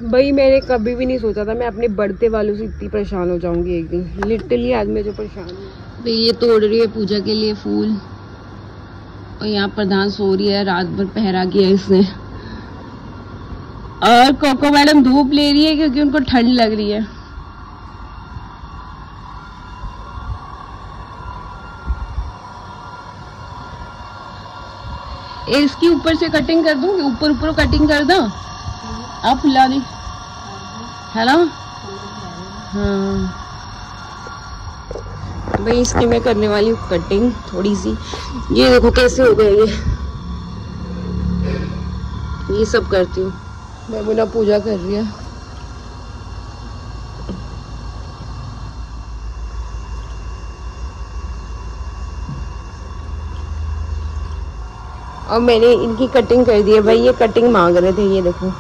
भाई मैंने कभी भी नहीं सोचा था मैं अपने बढ़ते वालों से इतनी परेशान हो जाऊंगी एक दिन। लिटरली आज मैं जो परेशान हूँ। भाई ये तोड़ रही है पूजा के लिए फूल और यहाँ प्रधान सो रही है, रात भर पहरा किया इसने। और कोको मैडम धूप ले रही है क्योंकि उनको ठंड लग रही है। इसकी ऊपर से कटिंग कर दूं, ऊपर ऊपर कटिंग कर दो, आप हिला दी है ना। हाँ भाई इसकी मैं करने वाली हूँ कटिंग थोड़ी सी। ये देखो कैसे हो गया ये सब करती हूँ मैं। मुन्ना पूजा कर रही है। और मैंने इनकी कटिंग कर दी है भाई। ये कटिंग मांग रहे थे, ये देखो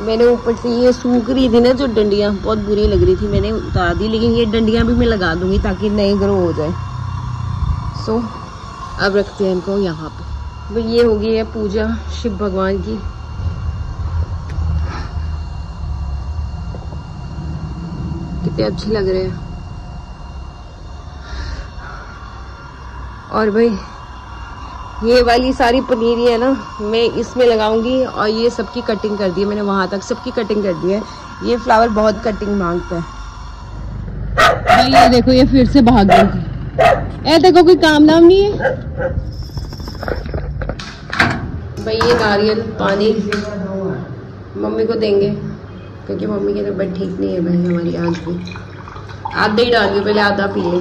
मैंने ऊपर से ये सूख रही थी ना जो डंडियां, बहुत बुरी लग रही थी, मैंने उतार दी। लेकिन ये डंडियां भी मैं लगा दूंगी ताकि नए ग्रो हो जाए। सो अब रखते हैं इनको यहाँ पे। भाई ये हो गई है पूजा शिव भगवान की। कितने अच्छे लग रहे हैं। और भाई ये वाली सारी पनीरी है ना मैं इसमें लगाऊंगी। और ये सबकी कटिंग कर दी है मैंने, वहां तक सबकी कटिंग कर दी है। ये फ्लावर बहुत कटिंग मांगता है। भाई ये देखो ये फिर से भाग गई। ए देखो कोई काम नाम नहीं है। भाई ये नारियल पानी मम्मी को देंगे क्योंकि मम्मी की तबीयत ठीक नहीं है भाई हमारी आज भी। आधा ही डालिए, पहले आधा पी ले।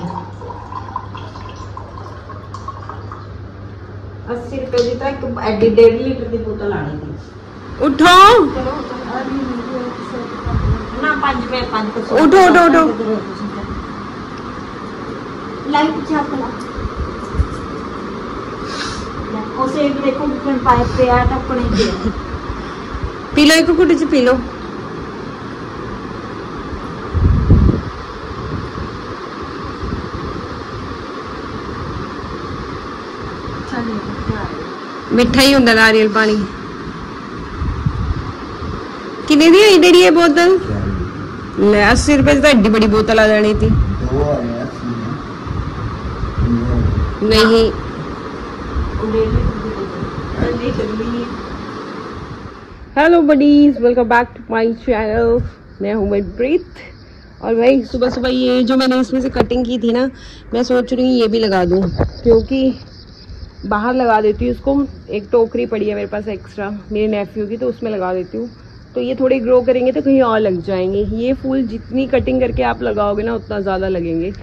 80 रुपए की तो 1.5 लीटर की बोतल आनी थी। उठो ना 5 रुपए 5%। उठो उठो उठो। लाइट छाप ला उसे एक देखो कितने पाइप पे आ टपने दे। पी लो, एक कुटी च पी लो। मिठा ही होंगे नारियल पानी। कितने दी है तेरी ये बोतल? 80 रुपए तो एडी बड़ी बोतल आ जानी थी। नहीं hello buddies, welcome back to my channel. मैं हूँ मनप्रीत। और भाई सुबह सुबह ये जो मैंने इसमें से कटिंग की थी ना, मैं सोच रही हूँ ये भी लगा दूँ क्योंकि बाहर लगा देती हूँ इसको। एक टोकरी पड़ी है मेरे पास एक्स्ट्रा मेरे नेफ्यू की, तो उसमें लगा देती हूँ। तो ये थोड़े ग्रो करेंगे तो कहीं और लग जाएंगे। ये फूल जितनी कटिंग करके आप लगाओगे ना उतना ज़्यादा लगेंगे।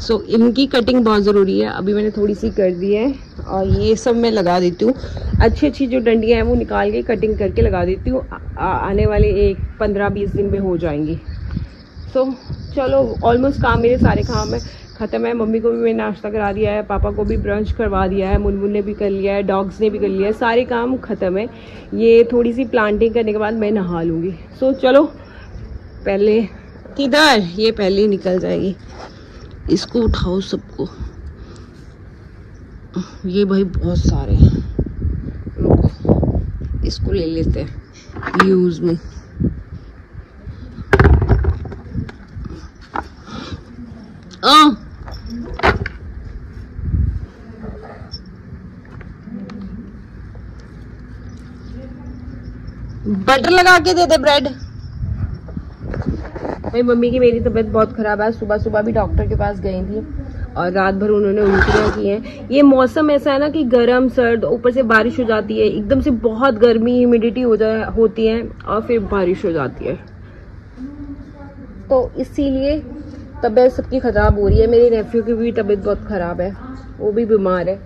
सो इनकी कटिंग बहुत ज़रूरी है। अभी मैंने थोड़ी सी कर दी है और ये सब मैं लगा देती हूँ। अच्छी अच्छी जो डंडियाँ हैं वो निकाल के कटिंग करके लगा देती हूँ। आने वाले 15-20 दिन में हो जाएंगी। सो चलो ऑलमोस्ट काम मेरे सारे काम है ख़त्म है। मम्मी को भी मैंने नाश्ता करा दिया है, पापा को भी ब्रंच करवा दिया है, मुनमुन ने भी कर लिया है, डॉग्स ने भी कर लिया है। सारे काम ख़त्म है। ये थोड़ी सी प्लांटिंग करने के बाद मैं नहा लूँगी। सो चलो पहले किधर, ये पहले ही निकल जाएगी। इसको उठाओ सबको। ये भाई बहुत सारे हैं, रुको इसको ले लेते हैं यूज में। बटर लगा के दे दे ब्रेड। भाई मम्मी की मेरी तबीयत बहुत खराब है। सुबह सुबह भी डॉक्टर के पास गई थी और रात भर उन्होंने उल्टियाँ की हैं। ये मौसम ऐसा है ना कि गर्म सर्द, ऊपर से बारिश हो जाती है, एकदम से बहुत गर्मी ह्यूमिडिटी होती है और फिर बारिश हो जाती है। तो इसीलिए तबीयत सबकी खराब हो रही है। मेरे नेफ्यू की भी तबीयत बहुत खराब है, वो भी बीमार है।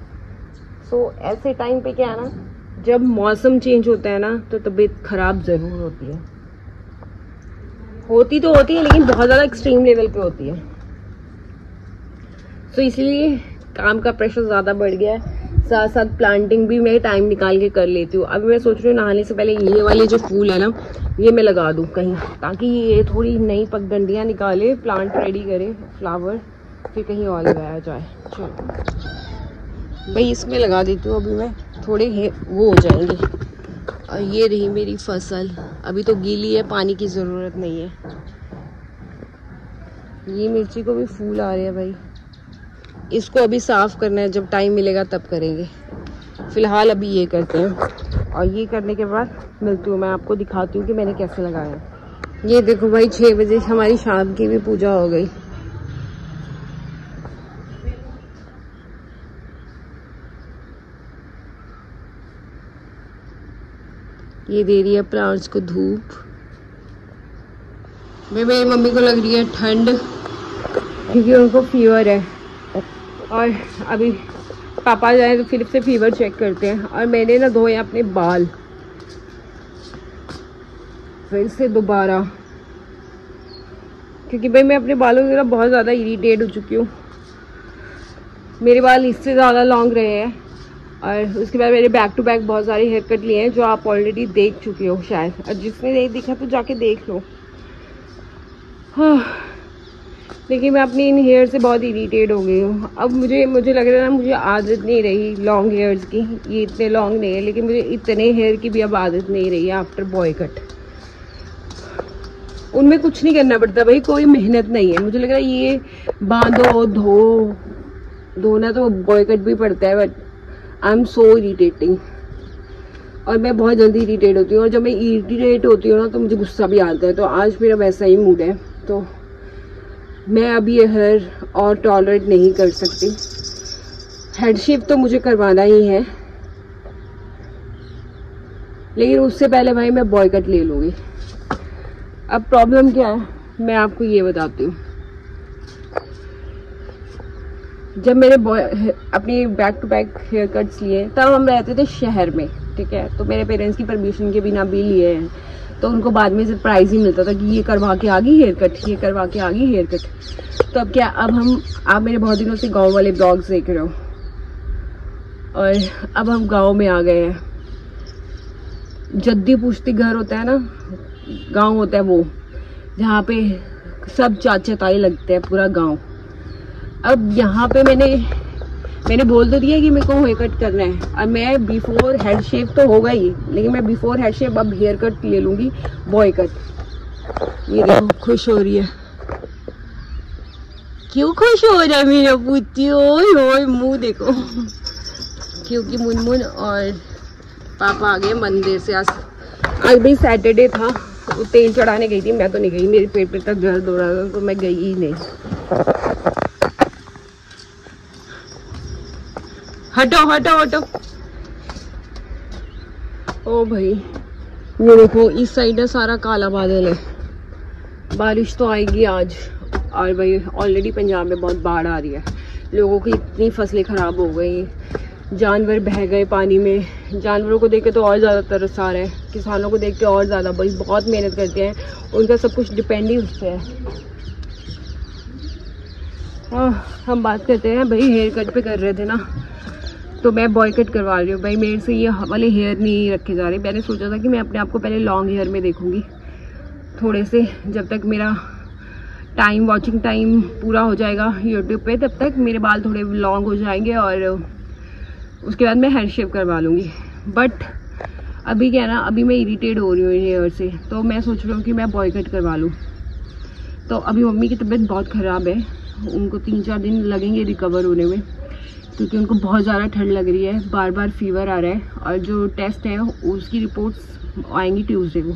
सो ऐसे टाइम पे क्या है ना, जब मौसम चेंज होता है ना तो तबीयत खराब जरूर होती है। होती तो होती है लेकिन बहुत ज़्यादा एक्सट्रीम लेवल पे होती है। तो इसलिए काम का प्रेशर ज़्यादा बढ़ गया है। साथ साथ प्लांटिंग भी मैं टाइम निकाल के कर लेती हूँ। अभी मैं सोच रही हूँ नहाने से पहले ये वाले जो फूल है ना ये मैं लगा दूँ कहीं, ताकि ये थोड़ी नई पगडंडियाँ निकाले, प्लांट रेडी करे, फ्लावर फिर कहीं और लगाया जाए। चलो भाई इसमें लगा देती हूँ। अभी मैं थोड़े वो हो जाएंगे और ये रही मेरी फसल, अभी तो गीली है, पानी की ज़रूरत नहीं है। ये मिर्ची को भी फूल आ रहे हैं भाई, इसको अभी साफ़ करना है, जब टाइम मिलेगा तब करेंगे। फ़िलहाल अभी ये करते हैं और ये करने के बाद मिलती हूँ, मैं आपको दिखाती हूँ कि मैंने कैसे लगाया। ये देखो भाई 6 बजे हमारी शाम की भी पूजा हो गई। ये दे रही है प्लांट्स को धूप। मेरी मम्मी को लग रही है ठंड क्योंकि उनको फीवर है, और अभी पापा जाए तो फिर से फीवर चेक करते हैं। और मैंने ना धोए अपने बाल फिर से दोबारा, क्योंकि भाई मैं अपने बालों की तरह बहुत ज़्यादा इरिटेट हो चुकी हूँ। मेरे बाल इससे ज़्यादा लॉन्ग रहे हैं, और उसके बाद मैंने बैक टू बैक बहुत सारे हेयर कट लिए हैं जो आप ऑलरेडी देख चुके हो शायद, और जिसने नहीं देखा तो जाके देख लो। हाँ, लेकिन मैं अपनी इन हेयर से बहुत इरिटेट हो गई हूँ। अब मुझे लग रहा है ना, मुझे आदत नहीं रही लॉन्ग हेयर्स की। ये इतने लॉन्ग नहीं है, लेकिन मुझे इतने हेयर की भी अब आदत नहीं रही है आफ्टर बॉय कट। उनमें कुछ नहीं करना पड़ता भाई, कोई मेहनत नहीं है। मुझे लग रहा है ये बांधो धोना तो बॉय कट भी पड़ता है, but I am so irritating, और मैं बहुत जल्दी इरिटेट होती हूँ। और जब मैं इरिटेट होती हूँ ना तो मुझे गुस्सा भी आता है। तो आज मेरा वैसा ही मूड है, तो मैं अब ये हेयर और टॉलरेट नहीं कर सकती। हेड शेव तो मुझे करवाना ही है, लेकिन उससे पहले भाई मैं बॉय कट ले लूँगी। अब प्रॉब्लम क्या है मैं आपको ये बताती हूँ। जब मेरे अपनी back to back haircuts लिए तब हम रहते थे शहर में, ठीक है। तो मेरे पेरेंट्स की परमिशन के बिना भी लिए हैं, तो उनको बाद में सरप्राइज ही मिलता था कि ये करवा के आ गई हेयर कट, ये करवा के आ गई हेयर कट। तो अब क्या, अब आप मेरे बहुत दिनों से गांव वाले ब्लॉग्स देख रहे हो, और अब हम गांव में आ गए हैं। जद्दी पुश्ती घर होता है ना, गांव होता है वो, जहाँ पे सब चाचा ताई लगते हैं, पूरा गांव। अब यहाँ पे मैंने बोल तो दिया कि मेरे को हेयर कट करना है, और मैं बिफोर हेड शेव तो होगा ही, लेकिन मैं बिफोर हेड शेव अब हेयर कट ले लूँगी, बॉय कट। ये देखो खुश हो रही है, क्यों खुश हो रहा है मेरा पुती? ओए मुँह देखो, क्योंकि मुनमुन और पापा आ गए मंदिर से। आज भी सैटरडे था, तेल चढ़ाने गई थी। मैं तो नहीं गई, मेरे पेट पे तक दर्द हो रहा था, तो मैं गई ही नहीं। हटो। ओ भाई ये देखो, इस साइड है सारा काला बादल है, बारिश तो आएगी आज। और भाई ऑलरेडी पंजाब में बहुत बाढ़ आ रही है, लोगों की इतनी फसलें खराब हो गई, जानवर बह गए पानी में। जानवरों को देख के तो और ज़्यादा तरस आ रहा है, किसानों को देख के और ज़्यादा। भाई बहुत मेहनत करते हैं, उनका सब कुछ डिपेंड ही उस पर है। हम बात करते हैं भाई, हेयर कट पे कर रहे थे ना, तो मैं बॉय कट करवा रही हूँ। भाई मेरे से ये वाले हेयर नहीं रखे जा रहे। मैंने सोचा था कि मैं अपने आप को पहले लॉन्ग हेयर में देखूँगी थोड़े से, जब तक मेरा वॉचिंग टाइम पूरा हो जाएगा यूट्यूब पे, तब तक मेरे बाल थोड़े लॉन्ग हो जाएंगे, और उसके बाद मैं हेयर शेव करवा लूँगी। बट अभी क्या है ना, अभी मैं इरिटेट हो रही हूँ हेयर से, तो मैं सोच रही हूँ कि मैं बॉय कट करवा लूँ। तो अभी मम्मी की तबीयत बहुत ख़राब है, उनको 3-4 दिन लगेंगे रिकवर होने में, क्योंकि उनको बहुत ज़्यादा ठंड लग रही है, बार बार फीवर आ रहा है, और जो टेस्ट है उसकी रिपोर्ट्स आएंगी ट्यूसडे को,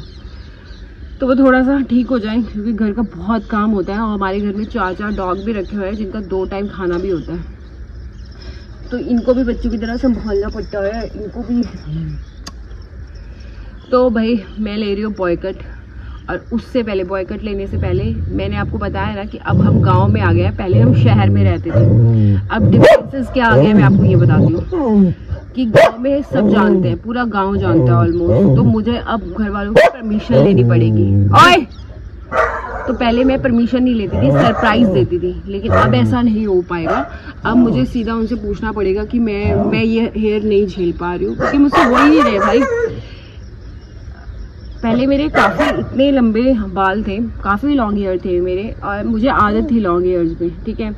तो वो थोड़ा सा ठीक हो जाए, क्योंकि घर का बहुत काम होता है। और हमारे घर में 4 डॉग भी रखे हुए हैं, जिनका 2 टाइम खाना भी होता है, तो इनको भी बच्चों की तरह संभालना पड़ता है, इनको भी। तो भाई मैं ले रही हूँ बॉय कट, और उससे पहले बॉय कट लेने से पहले मैंने आपको बताया ना कि अब हम गांव में आ गए हैं, पहले हम शहर में रहते थे। अब डिफरेंसेस क्या आ गए मैं आपको ये बताती हूँ कि गांव में सब जानते हैं, पूरा गांव जानता है ऑलमोस्ट, तो मुझे अब घर वालों की परमिशन लेनी पड़ेगी। ओए, तो पहले मैं परमिशन नहीं लेती थी, सरप्राइज देती थी, लेकिन अब ऐसा नहीं हो पाएगा। अब मुझे सीधा उनसे पूछना पड़ेगा कि मैं ये हेयर नहीं झेल पा रही हूँ, क्योंकि मुझसे हो ही नहीं रहे भाई। पहले मेरे काफ़ी इतने लंबे बाल थे, काफ़ी लॉन्ग हेयर थे मेरे, और मुझे आदत थी लॉन्ग हेयर्स में, ठीक है।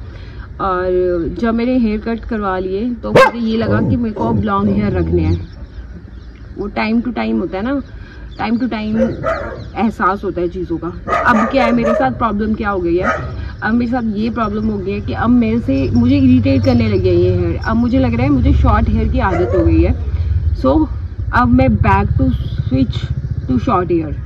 और जब मेरे हेयर कट करवा लिए तो मुझे ये लगा कि मेरे को अब लॉन्ग हेयर रखने हैं, वो टाइम टू टाइम होता है ना, टाइम टू टाइम एहसास होता है चीज़ों का। अब क्या है मेरे साथ प्रॉब्लम क्या हो गई है, अब मेरे साथ ये प्रॉब्लम हो गई है कि अब मुझे इरिटेट करने लग गया ये हेयर। अब मुझे लग रहा है मुझे शॉर्ट हेयर की आदत हो गई है। सो अब मैं back to switch to short hair,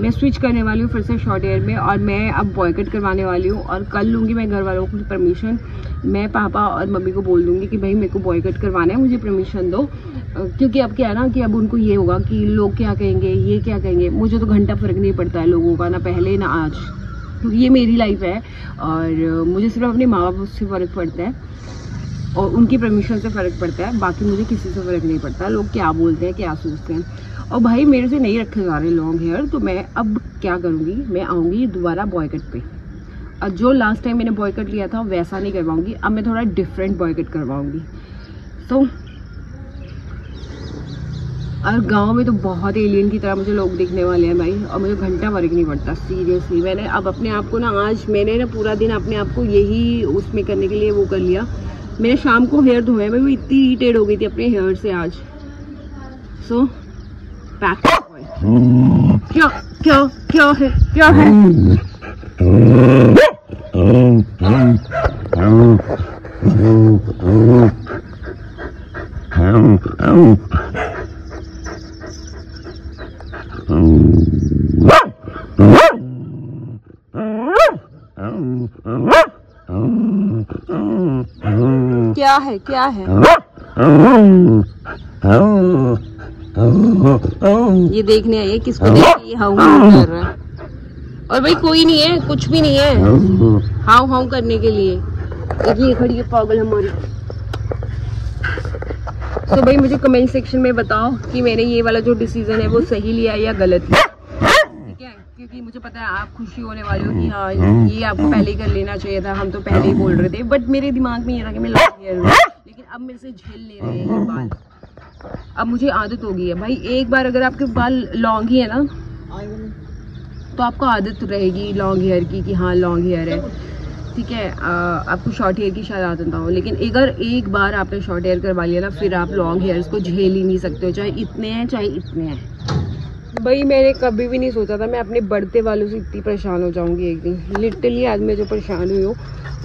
मैं स्विच करने वाली हूँ फिर से शॉर्ट हेयर में। और मैं अब बॉयकट करवाने वाली हूँ और कल लूँगी मैं घर वालों की परमिशन। मैं पापा और मम्मी को बोल दूँगी कि भाई मेरे को बॉयकट करवाना है, मुझे परमिशन दो। क्योंकि अब क्या है ना कि अब उनको ये होगा कि लोग क्या कहेंगे, ये क्या कहेंगे। मुझे तो घंटा फ़र्क नहीं पड़ता है लोगों का, ना पहले ना आज, क्योंकि ये मेरी लाइफ है और मुझे सिर्फ अपने माँ बाप से फ़र्क पड़ता है और उनकी परमिशन से फ़र्क पड़ता है। बाकी मुझे किसी से फ़र्क नहीं पड़ता लोग क्या बोलते हैं, क्या सोचते हैं। और भाई मेरे से नहीं रखे जा रहे लॉन्ग हेयर, तो मैं अब क्या करूँगी, मैं आऊँगी दोबारा बॉयकट पे। और जो लास्ट टाइम मैंने बॉयकट लिया था वैसा नहीं करवाऊँगी, अब मैं थोड़ा डिफरेंट बॉयकट करवाऊँगी। तो और गांव में तो बहुत एलियन की तरह मुझे लोग दिखने वाले हैं भाई, और मुझे घंटा फर्क नहीं पड़ता सीरियसली। मैंने अब अपने आप को ना, आज मैंने ना पूरा दिन अपने आप को यही उसमें करने के लिए वो कर लिया। मैंने शाम को हेयर धोया, मैं इतनी इरिटेट हो गई थी अपने हेयर से आज। सो बैक क्या क्या क्या है, क्या है? क्या है, क्या है? ये देखने आई है, किसको देख के ये हाउ हाउ कर रहा है। और भाई कोई नहीं है, कुछ भी नहीं है हाउ हाउ करने के लिए। ये खड़ी है पागल हमारी। तो भाई मुझे कमेंट सेक्शन में बताओ कि मैंने ये वाला जो डिसीजन है वो सही लिया या गलत लिया, ठीक है? क्योंकि मुझे पता है आप खुशी होने वाले हो कि हाँ ये आपको पहले ही कर लेना चाहिए था, हम तो पहले ही बोल रहे थे। बट मेरे दिमाग में ये था कि मैं लॉन्ग हेयर हूँ, लेकिन अब मेरे से झेल ले रहे हैं ये बाल। अब मुझे आदत हो गई है भाई, एक बार अगर आपके बाल लॉन्ग ही है ना तो आपको आदत रहेगी लॉन्ग हेयर की कि हाँ लॉन्ग हेयर है, ठीक है? आपको शॉर्ट हेयर की शायद आदत ना हो, लेकिन अगर एक बार आपने शॉर्ट हेयर करवा लिया ना फिर आप लॉन्ग हेयर्स को झेल ही नहीं सकते हो, चाहे इतने हैं चाहे इतने हैं। भाई मैंने कभी भी नहीं सोचा था मैं अपने बढ़ते वालों से इतनी परेशान हो जाऊंगी एक दिन। लिटरली आज मैं जो परेशान हुई हूँ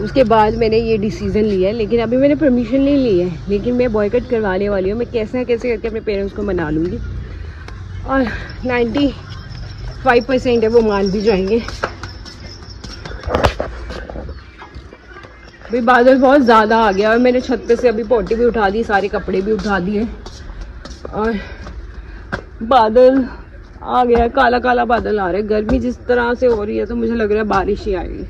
उसके बाद मैंने ये डिसीज़न लिया है, लेकिन अभी मैंने परमिशन नहीं ली है, लेकिन मैं बॉयकट करवाने वाली हूँ। मैं कैसे कैसे करके अपने पेरेंट्स को मना लूँगी और 95% है वो मान भी जाएंगे। भाई बादल बहुत ज़्यादा आ गया और मैंने छत पे से अभी पोटी भी उठा दी, सारे कपड़े भी उठा दिए और बादल आ गया, काला काला बादल आ रहा है। गर्मी जिस तरह से हो रही है तो मुझे लग रहा है बारिश ही आएगी।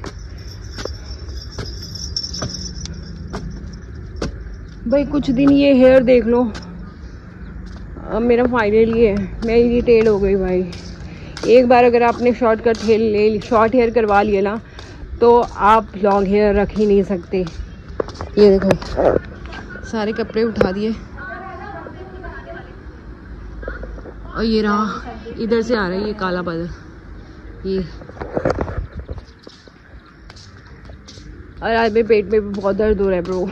भाई कुछ दिन ये हेयर देख लो, अब मेरा फाइनल ये है, मैं इरिटेट हो गई भाई। एक बार अगर आपने शॉर्ट हेयर करवा लिया ना तो आप लॉन्ग हेयर रख ही नहीं सकते। ये देखो सारे कपड़े उठा दिए और ये रहा, इधर से आ रहा है ये काला बादल, ये। और आज मेरे पेट में भी बहुत दर्द हो रहा है ब्रो।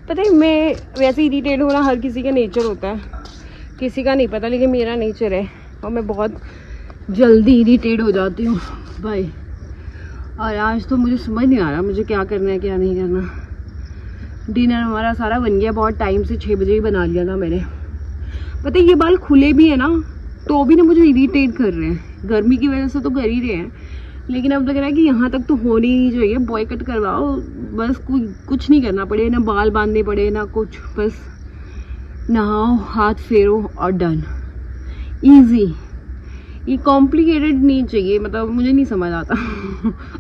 पता है मैं वैसे इरिटेट होना हर किसी का नेचर होता है, किसी का नहीं पता, लेकिन मेरा नेचर है और मैं बहुत जल्दी इरिटेट हो जाती हूँ भाई। और आज तो मुझे समझ नहीं आ रहा मुझे क्या करना है क्या नहीं करना। डिनर हमारा सारा बन गया, बहुत टाइम से 6 बजे ही बना लिया था मैंने। पता है ये बाल खुले भी है ना तो भी ना मुझे इरिटेट कर रहे हैं, गर्मी की वजह से तो कर ही रहे हैं, लेकिन अब लग रहा है कि यहाँ तक तो होनी ही चाहिए। बॉयकट करवाओ बस, कुछ नहीं करना पड़े, ना बाल बांधने पड़े ना कुछ, बस नहाओ हाथ फेरो और डन, ईजी। ये कॉम्प्लिकेटेड नहीं चाहिए, मतलब मुझे नहीं समझ आता।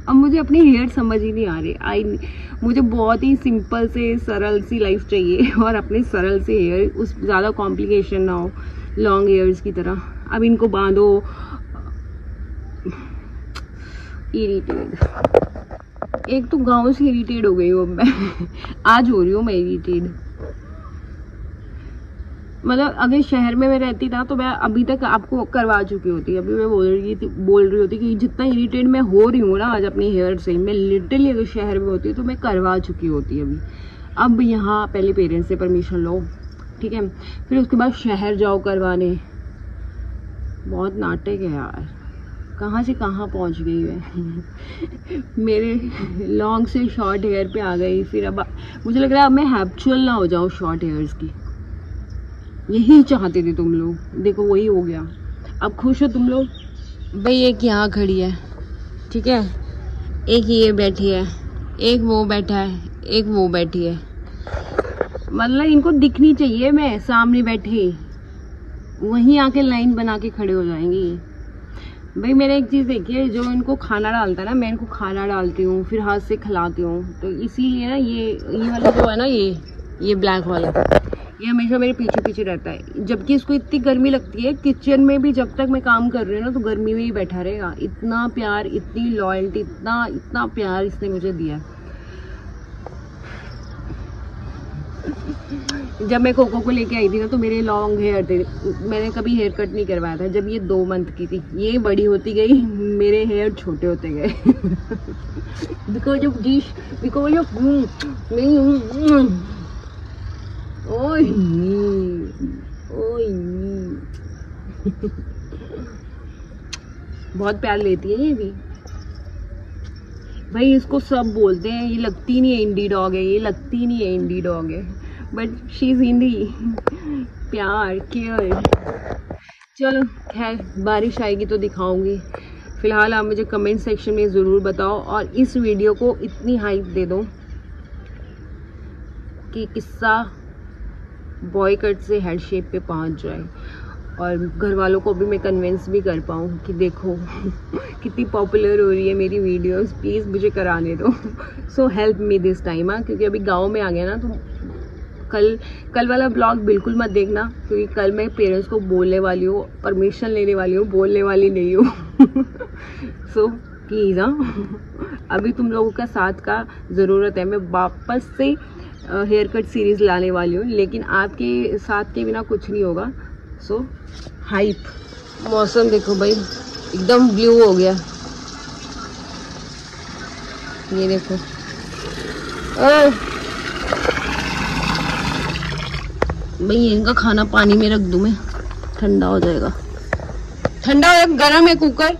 अब मुझे अपनी हेयर समझ ही नहीं आ रही। मुझे बहुत ही सिंपल से सरल सी लाइफ चाहिए और अपने सरल से हेयर, उस ज़्यादा कॉम्प्लिकेशन ना हो लॉन्ग हेयर्स की तरह। अब इनको बांधो, इरिटेट। एक तो गाँव से इरिटेट हो गई हूँ अब मैं। आज हो रही हूँ मैं इरिटेट। मतलब अगर शहर में मैं रहती था तो मैं अभी तक आपको करवा चुकी होती। अभी मैं बोल रही होती कि जितना इरिटेट मैं हो रही हूँ ना आज अपनी हेयर से, मैं लिटरली अगर शहर में होती तो मैं करवा चुकी होती अभी। अब यहाँ पहले पेरेंट्स से परमिशन लो, ठीक है। फिर उसके बाद शहर जाओ करवाने। बहुत नाटक है यार, कहाँ से कहाँ पहुँच गई है। मेरे लॉन्ग से शॉर्ट हेयर पे आ गई। फिर अब मुझे लग रहा है अब मैं हैबिचुअल ना हो जाऊँ शॉर्ट हेयर्स की। यही चाहते थे तुम लोग, देखो वही हो गया। अब खुश हो तुम लोग? भाई एक यहाँ खड़ी है, ठीक है, एक ये बैठी है, एक वो बैठा है, एक वो बैठी है। मतलब इनको दिखनी चाहिए मैं सामने बैठी, वहीं आके लाइन बना के खड़े हो जाएंगी। भाई मैंने एक चीज़ देखी है, जो इनको खाना डालता है ना, मैं इनको खाना डालती हूँ फिर हाथ से खिलाती हूँ, तो इसीलिए ना ये वाला जो है ना, ये ब्लैक वाला, ये हमेशा मेरे पीछे पीछे रहता है। जबकि इसको इतनी गर्मी लगती है, किचन में भी जब तक मैं काम कर रही हूँ ना तो गर्मी में ही बैठा रहेगा। इतना प्यार, इतनी लॉयल्टी, इतना प्यार इसने मुझे दिया। जब मैं कोको को लेके आई थी ना तो मेरे लॉन्ग हेयर थे, मैंने कभी हेयर कट नहीं करवाया था। जब ये 2 मंथ की थी, ये बड़ी होती गई, मेरे हेयर छोटे होते गए। बिकॉज ऑफ ओए बहुत प्यार लेती है ये भी। भाई इसको सब बोलते हैं, ये लगती नहीं है इंडी डॉग है, ये लगती नहीं है इंडी डॉग है, बट शी इज इंडी। प्यार, केयर। चलो खैर, बारिश आएगी तो दिखाऊंगी। फिलहाल आप मुझे कमेंट सेक्शन में ज़रूर बताओ और इस वीडियो को इतनी हाइप दे दो कि किस्सा बॉय कट से हेड शेप पे पहुंच जाए और घर वालों को भी मैं कन्विंस भी कर पाऊँ कि देखो कितनी पॉपुलर हो रही है मेरी वीडियोस, प्लीज़ मुझे कराने दो। So help me this time. हाँ, क्योंकि अभी गांव में आ गया ना, तो कल वाला ब्लॉग बिल्कुल मत देखना, क्योंकि कल मैं पेरेंट्स को बोलने वाली हूँ, परमिशन लेने वाली हूँ, बोलने वाली नहीं हूँ। सो प्लीज़ हाँ, अभी तुम लोगों का साथ का ज़रूरत है। मैं वापस से हेयर कट सीरीज़ लाने वाली हूँ, लेकिन आपके साथ के बिना कुछ नहीं होगा। सो हाइप। मौसम देखो भाई, एकदम ब्लू हो गया, ये देखो। भाई इनका खाना पानी में रख दूं मैं, ठंडा हो जाएगा। ठंडा हो, गरम है कुकर।